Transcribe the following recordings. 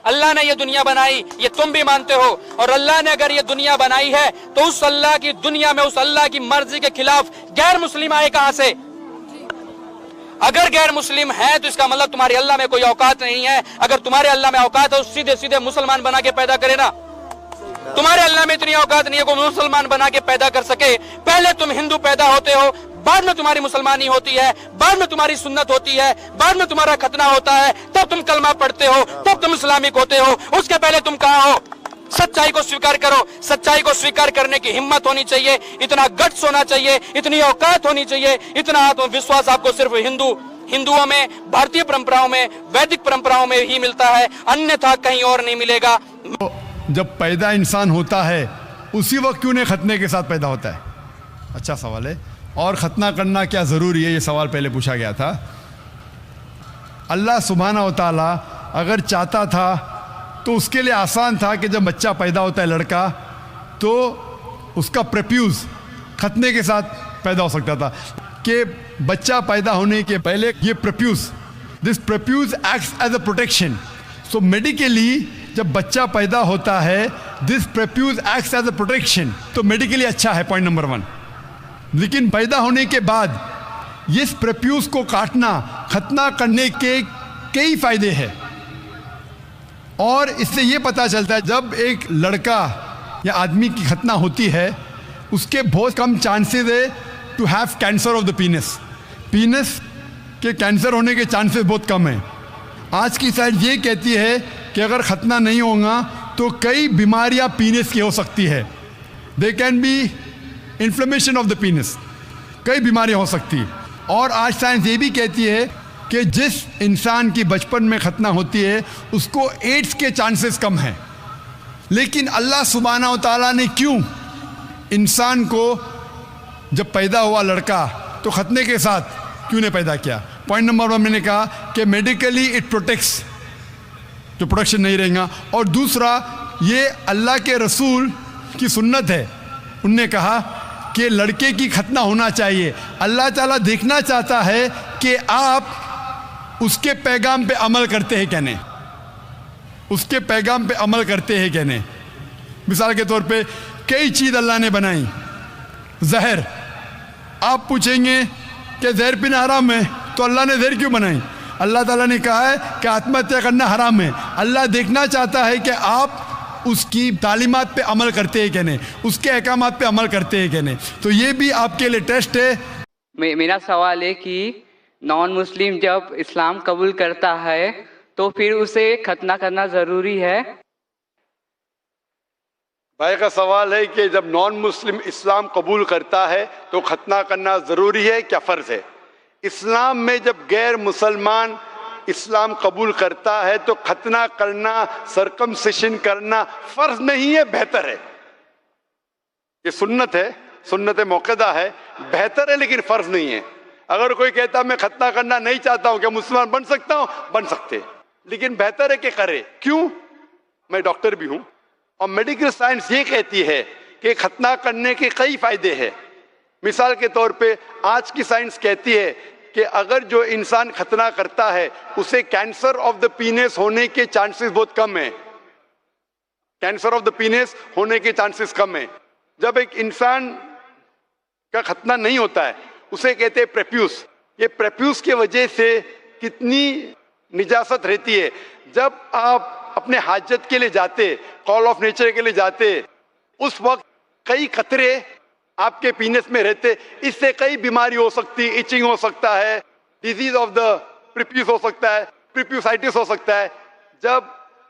اللہ نے یہ دنیا بنائی، یہ تم بھی مانتے ہو، اور اللہ نے اگر یہ دنیا بنائی ہے تو اس اللہ کی دنیا میں اس اللہ کی مرضی کے خلاف غیر مسلم آئے کہاں سے؟ اگر غیر مسلم ہے تو اس کا مطلب تمہارے اللہ میں کوئی اوقات نہیں ہے۔ اگر تمہارے اللہ میں اوقات ہے تو سیدھے سیدھے مسلمان بنا کے پیدا کرے نا۔ تمہارے اللہ میں اتنی اوقات نہیں ہے کوئی مسلمان بنا کے پیدا کر سکے۔ پہلے تم ہندو پیدا ہوتے ہو، بعد میں تمہاری مسلمانی ہوتی ہے، بعد میں تمہاری سنت ہوتی ہے، بعد میں تمہارا ختنہ ہوتا ہے، تب تم کلمہ پڑھتے ہو، تب تم اسلامک ہوتے ہو۔ اس کے پہلے تم کہاں ہو؟ سچائی کو سویکار کرو۔ سچائی کو سویکار کرنے کی ہمت ہونی چاہیے، اتنا گٹس ہونا چاہیے، اتنی اوقات ہونی چاہیے، اتنا آتم وشواس آپ کو صرف ہندوؤں میں، بھارتی پرمپراؤں میں، ویدک پرمپراؤں میں ہی ملتا ہے، انیتھا کہیں اور نہیں ملے گا۔ جب پیدا انسان ہوتا ہے اسی وقت کیوں نہیں ختنے کے ساتھ پیدا ہوتا ہے؟ اچھا سوال ہے۔ اور ختنہ کرنا کیا ضروری ہے؟ یہ سوال پہلے پوچھا گیا تھا۔ اللہ سبحانہ و تعالیٰ اگر چاہتا تھا تو اس کے لیے آسان تھا کہ جب بچہ پیدا ہوتا ہے لڑکا تو اس کا پریپیوز ختنے کے ساتھ پیدا ہو سکتا تھا، کہ بچہ پیدا ہونے کے پہلے یہ this prepuce acts as a protection. So medically جب بچہ پیدا ہوتا ہے this prepuce acts as a protection, تو میڈیکلی اچھا ہے، پوائنٹ نمبر 1۔ لیکن پیدا ہونے کے بعد اس پریپیوز کو کاٹنا، ختنہ کرنے کے کئی فائدے ہیں، اور اس سے یہ پتہ چلتا ہے جب ایک لڑکا یا آدمی کی ختنہ ہوتی ہے اس کے بہت کم چانسز ہے to have cancer of the penis کے کینسر ہونے کے چانسز بہت کم ہیں۔ آج کی سائنس یہ کہتی ہے کہ اگر ختنہ نہیں ہوگا تو کئی بیماریاں پینس کی ہو سکتی ہے، they can be inflammation of the penis, کئی بیماریاں ہو سکتی۔ اور آج سائنس یہ بھی کہتی ہے کہ جس انسان کی بچپن میں ختنہ ہوتی ہے اس کو ایڈز کے چانسز کم ہیں۔ لیکن اللہ سبحانہ و تعالیٰ نے کیوں انسان کو جب پیدا ہوا لڑکا تو ختنے کے ساتھ کیوں نے پیدا کیا؟ پوائنٹ نمبر 1 میں نے کہا کہ میڈیکلی اٹ پروٹیکٹس، جو پروڈکشن نہیں رہے گا، اور دوسرا یہ اللہ کے رسول کی سنت ہے، ان نے کہا کہ لڑکے کی ختنہ ہونا چاہیے۔ اللہ تعالیٰ دیکھنا چاہتا ہے کہ آپ اس کے پیغام پہ عمل کرتے ہیں کیا نہیں، اس کے پیغام پہ عمل کرتے ہیں کیا نہیں۔ مثال کے طور پہ کئی چیز اللہ نے بنائی، زہر، آپ پوچھیں گے کہ زہر پینا حرام ہے تو اللہ نے زہر کیوں بنائی؟ اللہ تعالیٰ نے کہا ہے کہ آتم ہتیا کرنا حرام ہے۔ اللہ دیکھنا چاہتا ہے کہ آپ اس کی تعلیمات پہ عمل کرتے ہیں کہ نہیں، اس کے احکامات پہ عمل کرتے ہیں کہ نہیں۔ تو یہ بھی آپ کے لیے ٹیسٹ ہے۔ میرا سوال ہے کہ نان مسلم جب اسلام قبول کرتا ہے تو پھر اسے ختنہ کرنا ضروری ہے؟ بھائی کا سوال ہے کہ جب نان مسلم اسلام قبول کرتا ہے تو ختنہ کرنا ضروری ہے کیا فرض ہے؟ اسلام میں جب غیر مسلمان اسلام قبول کرتا ہے تو ختنہ کرنا، سرکمسیشن کرنا فرض نہیں ہے، بہتر ہے۔ یہ سنت ہے، سنت موقدہ ہے، بہتر ہے لیکن فرض نہیں ہے۔ اگر کوئی کہتا میں ختنہ کرنا نہیں چاہتا ہوں، کیا مسلمان بن سکتا ہوں؟ بن سکتے، لیکن بہتر ہے کہ کرے۔ کیوں؟ میں ڈاکٹر بھی ہوں اور میڈیکل سائنس یہ کہتی ہے کہ ختنہ کرنے کے کئی فائدے ہیں۔ مثال کے طور پہ آج کی سائنس کہتی ہے کہ اگر جو انسان ختنہ کرتا ہے اسے کینسر آف دا پینس ہونے کے چانسز بہت کم ہیں، کینسر آف دا پینس ہونے کے چانسز کم ہیں۔ جب ایک انسان کا ختنہ نہیں ہوتا ہے اسے کہتے ہیں پریپیوس۔ یہ پریپیوس کی وجہ سے کتنی نجاست رہتی ہے۔ جب آپ اپنے حاجت کے لیے جاتے، کال آف نیچر کے لیے جاتے، اس وقت کئی قطرے آپ کے پینس میں رہتے، اس سے کئی بیماری ہو سکتی، ایچنگ ہو سکتا ہے، ڈیزیز آف دا پریپیوس ہو سکتا ہے، پریپیوسائٹس ہو سکتا ہے۔ جب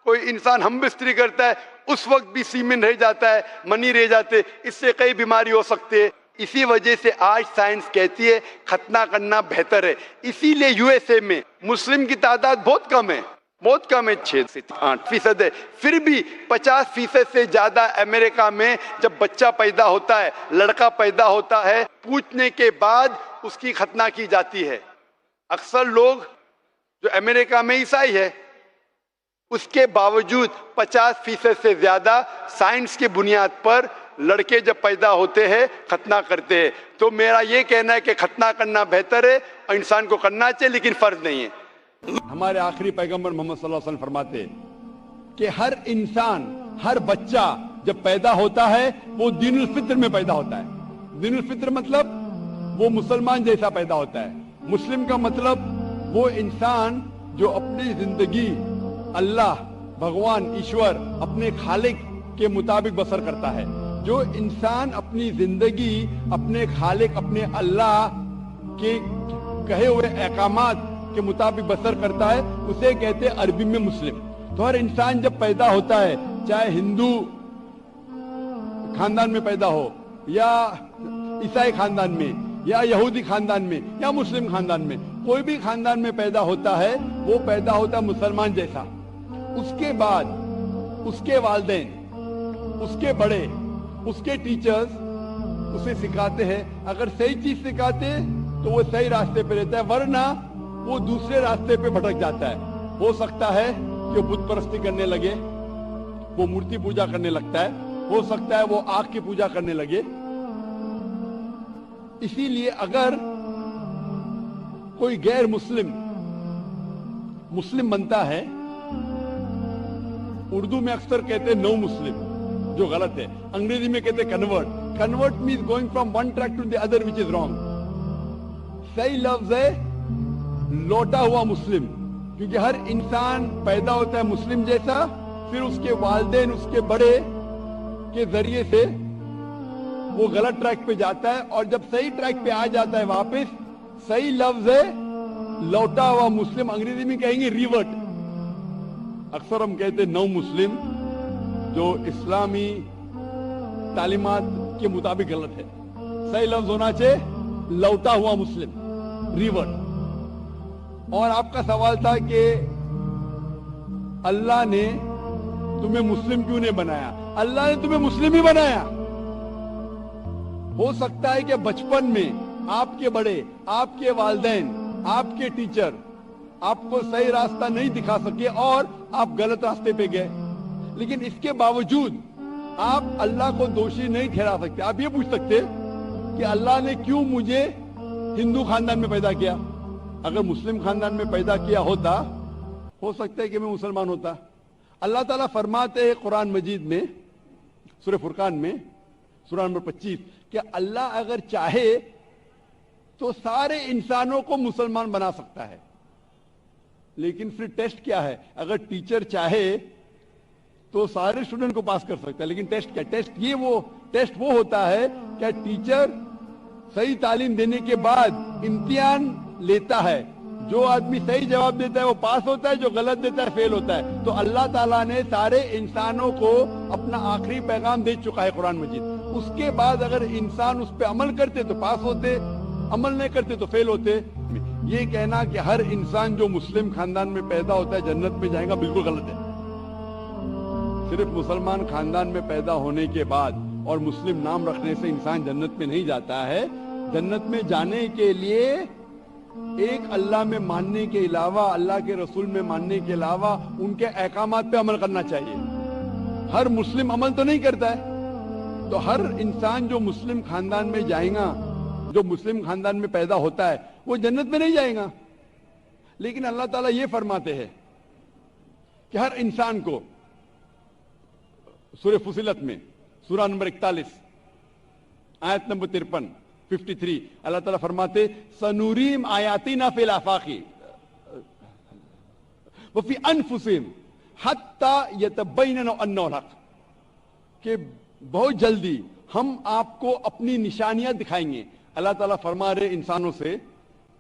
کوئی انسان ہم بستری کرتا ہے اس وقت بھی سیمن رہ جاتا ہے، منی رہ جاتے، اس سے کئی بیماری ہو سکتے ہے۔ اسی وجہ سے آج سائنس کہتی ہے ختنہ کرنا بہتر ہے۔ اسی لیے یو ایس اے میں مسلم کی تعداد بہت کم ہے، بہت کم ہے، 6 سے 8% ہے، پھر بھی 50% سے زیادہ امریکہ میں جب بچہ پیدا ہوتا ہے، لڑکا پیدا ہوتا ہے، پوچھنے کے بعد اس کی ختنہ کی جاتی ہے۔ اکثر لوگ جو امریکہ میں عیسائی ہے اس کے باوجود 50% سے زیادہ سائنس کی بنیاد پر لڑکے جب پیدا ہوتے ہیں ختنہ کرتے ہیں۔ تو میرا یہ کہنا ہے کہ ختنہ کرنا بہتر ہے اور انسان کو کرنا چاہیے لیکن فرض نہیں ہے۔ ہمارے آخری پیغمبر محمد صلی اللہ علیہ وسلم فرماتے کہ ہر انسان، ہر بچہ جب پیدا ہوتا ہے وہ دین الفطر میں پیدا ہوتا ہے۔ دین الفطر مطلب وہ مسلمان جیسا پیدا ہوتا ہے۔ مسلم کا مطلب وہ انسان جو اپنی زندگی اللہ، بھگوان، ایشور، اپنے خالق کے مطابق بسر کرتا ہے۔ جو انسان اپنی زندگی اپنے خالق، اپنے اللہ کے کہے ہوئے احکامات کے مطابق بسر کرتا ہے، اسے کہتے ہیں عربی میں مسلم۔ تو ہر انسان جب پیدا ہوتا ہے، چاہے ہندو خاندان میں پیدا ہو، یا عیسائی خاندان میں، یا یہودی خاندان میں، یا مسلم خاندان میں، کوئی بھی خاندان میں پیدا ہوتا ہے، وہ پیدا ہوتا ہے مسلمان جیسا۔ اس کے بعد اس کے والدین، اس کے بڑے، اس کے ٹیچرز اسے سکھاتے ہیں۔ اگر صحیح چیز سکھاتے تو وہ صحیح راستے پہ رہتا ہے، ورنہ وہ دوسرے راستے پہ بھٹک جاتا ہے۔ ہو سکتا ہے کہ بت پرستی کرنے لگے، وہ مورتی پوجا کرنے لگتا ہے، ہو سکتا ہے وہ آگ کی پوجا کرنے لگے۔ اسی لیے اگر کوئی غیر مسلم مسلم بنتا ہے، اردو میں اکثر کہتے ہیں نو مسلم، جو غلط ہے۔ انگریزی میں کہتے ہیں convert. Convert means going from one track to the other, which is wrong۔ صحیح لفظ ہے لوٹا ہوا مسلم، کیونکہ ہر انسان پیدا ہوتا ہے مسلم جیسا، پھر اس کے والدین، اس کے بڑے کے ذریعے سے وہ غلط ٹریک پہ جاتا ہے، اور جب صحیح ٹریک پہ آ جاتا ہے واپس، صحیح لفظ ہے لوٹا ہوا مسلم۔ انگریزی میں کہیں گے ریورٹ۔ اکثر ہم کہتے ہیں نو مسلم، جو اسلامی تعلیمات کے مطابق غلط ہے۔ صحیح لفظ ہونا چاہیے لوٹا ہوا مسلم، ریورٹ۔ اور آپ کا سوال تھا کہ اللہ نے تمہیں مسلم کیوں نہیں بنایا؟ اللہ نے تمہیں مسلم ہی بنایا۔ ہو سکتا ہے کہ بچپن میں آپ کے بڑے، آپ کے والدین، آپ کے ٹیچر آپ کو صحیح راستہ نہیں دکھا سکے اور آپ غلط راستے پہ گئے، لیکن اس کے باوجود آپ اللہ کو دوشی نہیں ٹھہرا سکتے۔ آپ یہ پوچھ سکتے کہ اللہ نے کیوں مجھے ہندو خاندان میں پیدا کیا؟ اگر مسلم خاندان میں پیدا کیا ہوتا، ہو سکتا ہے کہ میں مسلمان ہوتا۔ اللہ تعالیٰ فرماتے ہیں قرآن مجید میں، سورہ فرقان میں، سورہ نمبر 25، کہ اللہ اگر چاہے تو سارے انسانوں کو مسلمان بنا سکتا ہے، لیکن پھر ٹیسٹ کیا ہے؟ اگر ٹیچر چاہے تو سارے اسٹوڈنٹ کو پاس کر سکتا ہے، لیکن ٹیسٹ کیا؟ ٹیسٹ وہ ہوتا ہے کہ ٹیچر صحیح تعلیم دینے کے بعد امتحان لیتا ہے، جو آدمی صحیح جواب دیتا ہے وہ پاس ہوتا ہے، جو غلط دیتا ہے فیل ہوتا ہے۔ تو اللہ تعالیٰ نے سارے انسانوں کو اپنا آخری پیغام دے چکا ہے قرآن مجید۔ اس کے بعد اگر انسان اس پہ عمل کرتے تو پاس ہوتے، عمل نہیں کرتے تو فیل ہوتے۔ یہ کہنا کہ ہر انسان جو مسلم خاندان میں پیدا ہوتا ہے جنت میں جائے گا، بالکل غلط ہے۔ صرف مسلمان خاندان میں پیدا ہونے کے بعد اور مسلم نام رکھنے سے انسان جنت میں نہیں جاتا ہے۔ جنت میں جانے کے لیے ایک اللہ میں ماننے کے علاوہ، اللہ کے رسول میں ماننے کے علاوہ ان کے احکامات پہ عمل کرنا چاہیے۔ ہر مسلم عمل تو نہیں کرتا ہے، تو ہر انسان جو مسلم خاندان میں جائے گا، جو مسلم خاندان میں پیدا ہوتا ہے، وہ جنت میں نہیں جائے گا۔ لیکن اللہ تعالیٰ یہ فرماتے ہیں کہ ہر انسان کو، سورہ فصلت میں سورہ نمبر 41 آیت نمبر 53 اللہ تعالیٰ فرماتے سنوریم آیاتنا فی الآفاق وفی انفسہم حتی یتبین انہ الحق، کہ بہت جلدی ہم آپ کو اپنی نشانیاں دکھائیں گے۔ اللہ تعالیٰ فرما رہے انسانوں سے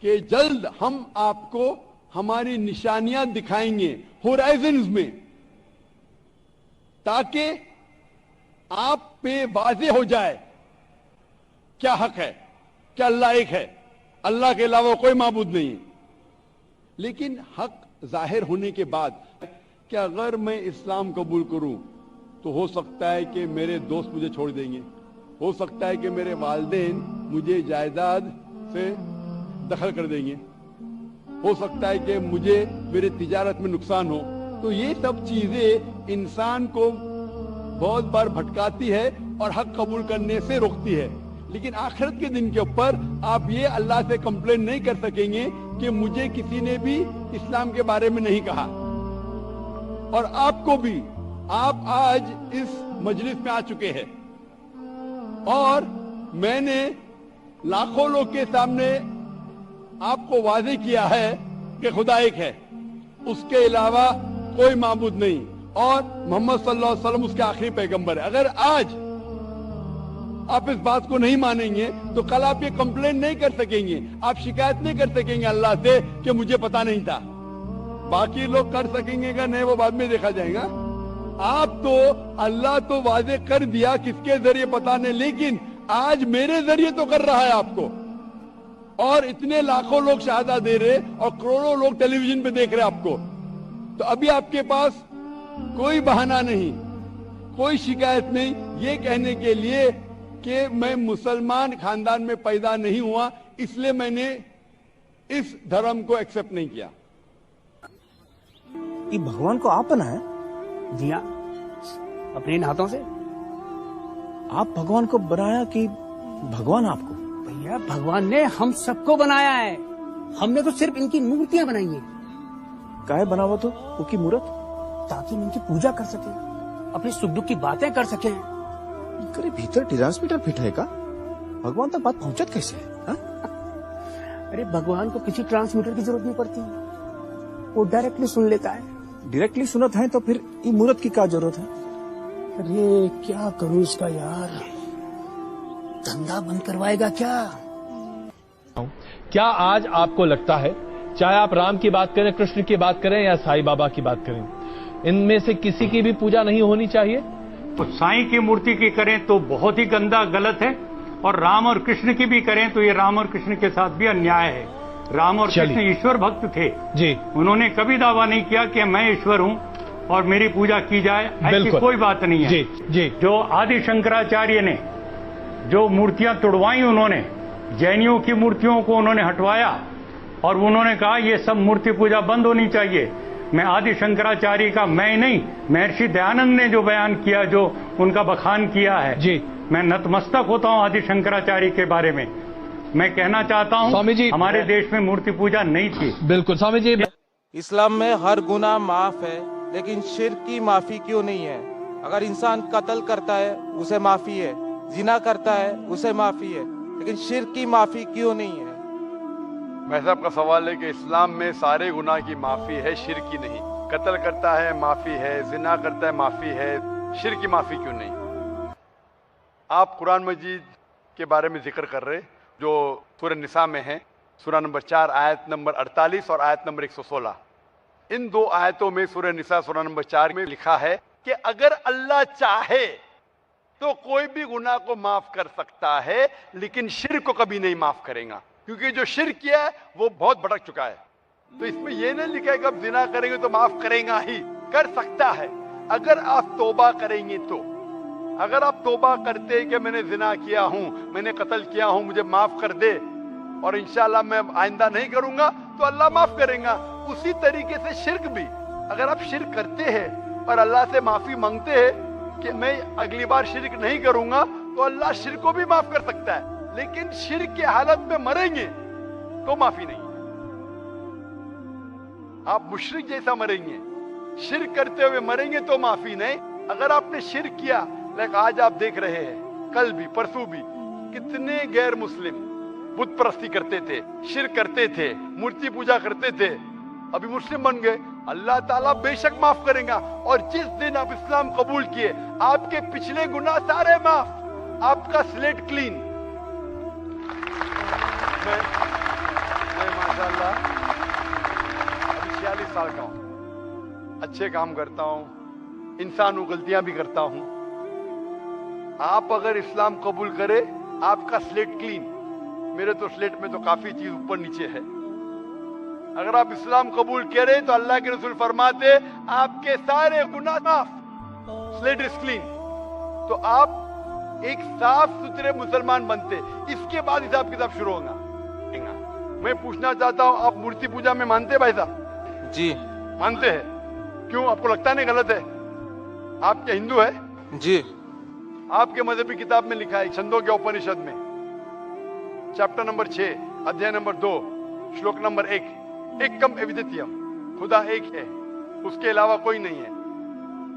کہ جلد ہم آپ کو ہماری نشانیاں دکھائیں گے ہورائزنز میں، تاکہ آپ پہ واضح ہو جائے کیا حق ہے، کیا اللہ ایک ہے، اللہ کے علاوہ کوئی معبود نہیں ہے۔ لیکن حق ظاہر ہونے کے بعد کہ اگر میں اسلام قبول کروں تو ہو سکتا ہے کہ میرے دوست مجھے چھوڑ دیں گے، ہو سکتا ہے کہ میرے والدین مجھے جائیداد سے دخل کر دیں گے، ہو سکتا ہے کہ مجھے میرے تجارت میں نقصان ہو۔ تو یہ سب چیزیں انسان کو بہت بار بھٹکاتی ہے اور حق قبول کرنے سے روکتی ہے۔ لیکن آخرت کے دن کے اوپر آپ یہ اللہ سے کمپلین نہیں کر سکیں گے کہ مجھے کسی نے بھی اسلام کے بارے میں نہیں کہا، اور آپ کو بھی. آپ آج اس مجلس میں آ چکے ہیں اور میں نے لاکھوں لوگ کے سامنے آپ کو واضح کیا ہے کہ خدا ایک ہے, اس کے علاوہ کوئی معبود نہیں, اور محمد صلی اللہ علیہ وسلم اس کے آخری پیغمبر ہے. اگر آج آپ اس بات کو نہیں مانیں گے تو کل آپ یہ کمپلین نہیں کر سکیں گے, آپ شکایت نہیں کر سکیں گے اللہ سے کہ مجھے پتا نہیں تھا. باقی لوگ کر سکیں گے کہ نہیں وہ بعد میں دیکھا جائے گا. آپ تو اللہ تو واضح کر دیا کس کے ذریعے پتا نہیں, لیکن آج میرے ذریعے تو کر رہا ہے آپ کو, اور اتنے لاکھوں لوگ شہادہ دے رہے اور کروڑوں لوگ ٹیلی ویژن پہ دیکھ رہے آپ کو. تو ابھی آپ کے پاس کوئی بہانہ نہیں, کوئی شکایت نہیں یہ کہنے کے لیے کہ میں مسلمان خاندان میں پیدا نہیں ہوا اس لیے میں نے اس دھرم کو ایکسپٹ نہیں کیا. یہ بھگوان کو آپ بنایا؟ جی ہاں, اپنے ان ہاتھوں سے. آپ بھگوان کو بنایا کہ بھگوان آپ کو؟ بھیا بھگوان نے ہم سب کو بنایا ہے, ہم نے تو صرف ان کی مورتیاں بنائی ہیں. کائے بنا ہوا تو وہ کی مورت؟ تاکہ ہم ان کی پوجا کر سکیں, اپنی سکھ دکھ کی باتیں کر سکیں. کرے بھیتر ٹرانسمیٹر فٹ ہے کا؟ بھگوان تک بات پہنچت کیسے ہے؟ ارے بھگوان کو کسی ٹرانسمیٹر کی ضرورت نہیں پڑتی, وہ ڈائریکٹلی سن لیتا ہے. ڈائریکٹلی سنت ہے تو پھر یہ مورت کی کیا ضرورت ہے؟ ارے کیا کروں اس کا یار, دھندا بند کروائے گا کیا؟ کیا آج آپ کو لگتا ہے چاہے آپ رام کی بات کریں, کرشن کی بات کریں یا سائی بابا کی بات کریں, ان میں سے کسی کی بھی پوجا نہیں ہونی چاہیے؟ تو سائیں کی مورتی کی کریں تو بہت ہی گندا غلط ہے, اور رام اور کرشن کی بھی کریں تو یہ رام اور کرشن کے ساتھ بھی انیائے ہے. رام اور کرشن ایشور بھکت تھے جی, انہوں نے کبھی دعویٰ نہیں کیا کہ میں ایشور ہوں اور میری پوجا کی جائے, ایسی کوئی بات نہیں ہے. جی جی, جو آدی شنکراچاریہ نے جو مورتیاں توڑوائیں, انہوں نے جینیوں کی مورتیوں کو انہوں نے ہٹوایا اور انہوں نے کہا یہ سب مورتی پوجا بند ہونی چاہیے. میں آدی شنکراچاریہ کا میں نہیں, مہرشی دیانند نے جو بیان کیا, جو ان کا بخان کیا ہے, جی میں نتمستک ہوتا ہوں آدی شنکراچاریہ کے بارے میں. میں کہنا چاہتا ہوں سوامی جی, ہمارے دیش میں مورتی پوجا نہیں تھی. بالکل سوامی جی. اسلام میں ہر گناہ معاف ہے, لیکن شرک کی معافی کیوں نہیں ہے؟ اگر انسان قتل کرتا ہے اسے معافی ہے, زنا کرتا ہے اسے معافی ہے, لیکن شرک کی معافی کیوں نہیں ہے؟ میں صاحب کا سوال ہے کہ اسلام میں سارے گناہ کی معافی ہے, شرک کی نہیں. قتل کرتا ہے معافی ہے, زنا کرتا ہے معافی ہے, شرک کی معافی کیوں نہیں؟ آپ قرآن مجید کے بارے میں ذکر کر رہے جو سورہ نساء میں ہے, سورہ نمبر 4 آیت نمبر 48 اور آیت نمبر 116. ان دو آیتوں میں سورہ نساء سورہ نمبر 4 میں لکھا ہے کہ اگر اللہ چاہے تو کوئی بھی گناہ کو معاف کر سکتا ہے, لیکن شرک کو کبھی نہیں معاف کرے گا, کیونکہ جو شرک کیا ہے وہ بہت بھٹک چکا ہے. تو اس میں یہ نہیں لکھا ہے کہ اب زنا کریں گے تو معاف کرے گا ہی, کر سکتا ہے اگر آپ توبہ کریں گے تو. اگر آپ توبہ کرتے کہ میں نے زنا کیا ہوں, میں نے قتل کیا ہوں, مجھے معاف کر دے اور انشاءاللہ میں آئندہ نہیں کروں گا, تو اللہ معاف کرے گا. اسی طریقے سے شرک بھی, اگر آپ شرک کرتے ہیں اور اللہ سے معافی مانگتے ہیں کہ میں اگلی بار شرک نہیں کروں گا, تو اللہ شرک کو بھی معاف کر سکتا ہے. لیکن شرک کی حالت میں مریں گے تو معافی نہیں. آپ مشرک جیسا مریں گے, شرک کرتے ہوئے مریں گے تو معافی نہیں. اگر آپ نے شرک کیا, لیکن آج آپ دیکھ رہے ہیں, کل بھی پرسوں بھی کتنے غیر مسلم بت پرستی کرتے تھے, شرک کرتے تھے, مورتی پوجا کرتے تھے, ابھی مسلم بن گئے. اللہ تعالیٰ بے شک معاف کریں گا. اور جس دن آپ اسلام قبول کیے, آپ کے پچھلے گناہ سارے معاف, آپ کا سلیٹ کلین. میں ماشاءاللہ ابھی 46 سال کا ہوں, اچھے کام کرتا ہوں, انسان ہوں, غلطیاں بھی کرتا ہوں. آپ اگر اسلام قبول کرے, آپ کا سلیٹ کلین. میرے تو سلیٹ میں تو کافی چیز اوپر نیچے ہے. اگر آپ اسلام قبول کریں تو اللہ کے رسول فرماتے آپ کے سارے گناہ معاف, سلیٹ از کلین. تو آپ ایک صاف ستھرے مسلمان بنتے. اس کے بعد حساب کتاب شروع ہوگا. میں پوچھنا چاہتا ہوں, آپ مورتی پوجا میں مانتے بھائی صاحب؟ جی مانتے ہیں. کیوں, آپ کو لگتا نہیں غلط ہے؟ آپ کیا ہندو ہے؟ جی. آپ کے مذہبی کتاب میں لکھا ہے چھندوگیہ اپنشد میں چیپٹر نمبر 6 ادھیائے نمبر 2 شلوک نمبر 1, ایکم ادویتیم, خدا ایک ہے, اس کے علاوہ کوئی نہیں ہے.